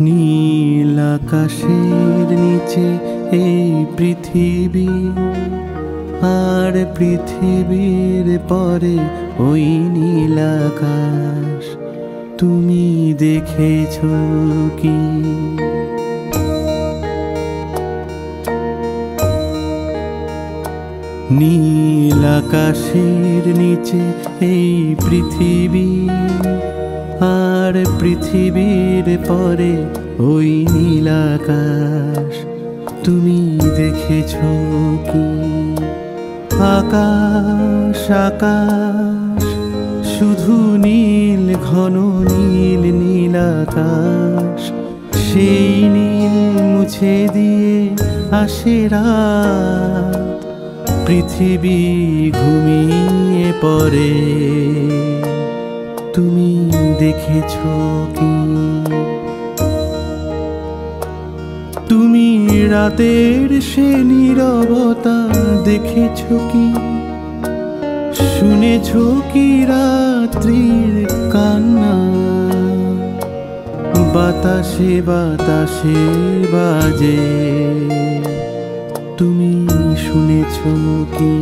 নীল আকাশের নিচে এই পৃথিবী, আর পৃথিবীর পরে ওই নীল আকাশ। তুমি দেখেছো কি? নীল আকাশের নিচে এই পৃথিবী, আর পৃথিবীর পরে ওই নীল আকাশ। তুমি দেখেছো কি? আকাশ আকাশ শুধু নীল, ঘন নীল নীল আকাশ। সেই নীল মুছে দিয়ে আসে রাত, পৃথিবী ঘুমিয়ে পড়ে। তুমি দেখেছো কি? তুমি রাতের সে নীরবতা দেখেছো কি? শুনেছো কি রাত্রির কান্না? বাতাসে বাতাসে বাজে, তুমি শুনেছো কি?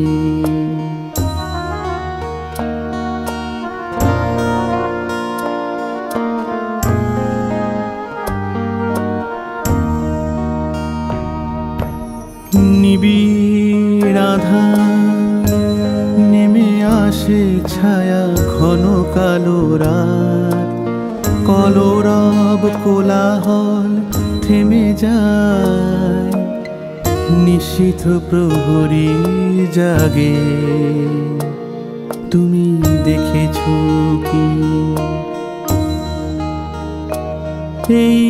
নিবিড় আধার নেমে আসে ছায়া, ঘন কালো রাত। কলরব কোলাহল থেমে যায়, নিশীথ প্রহরী জাগে। তুমি দেখেছো কি? এই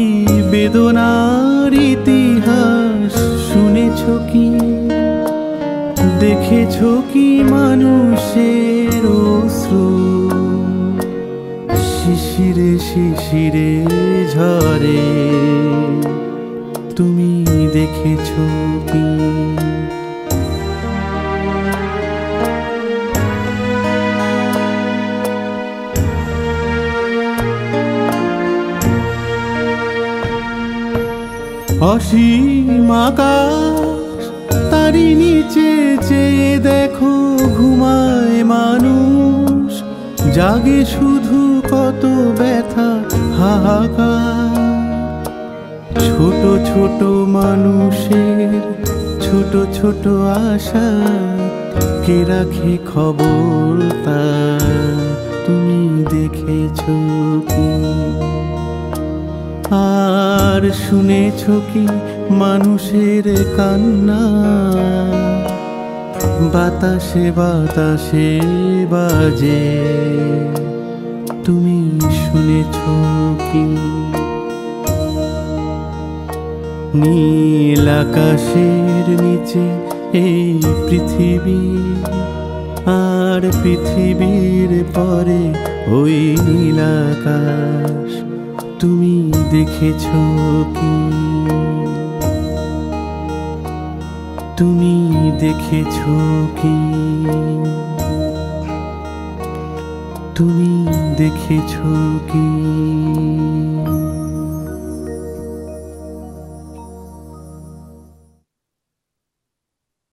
বেদনার ইতিহাস শুনেছো কি? দেখেছো কি মানুষের অশ্রু শিশিরে শিশিরে ঝরে? তুমি দেখেছো কি? অসীম আকাশ, তারই নিচে চেয়ে দেখো ঘুমায় মানুষ। জাগে শুধু কত ব্যথা হাহাকার। ছোট ছোট মানুষের ছোট ছোট আশা, কে রাখে খবর তার? তুমি দেখেছো কি? আর শুনেছো কি মানুষের কান্না? বাতাসে বাতাসে বাজে, তুমি শুনেছো কি? নীল আকাশের নিচে এই পৃথিবী, আর পৃথিবীর পরে ওই নীল আকাশ। তুমি দেখেছো কি? তুমি দেখেছো কি? তুমি দেখেছো কি?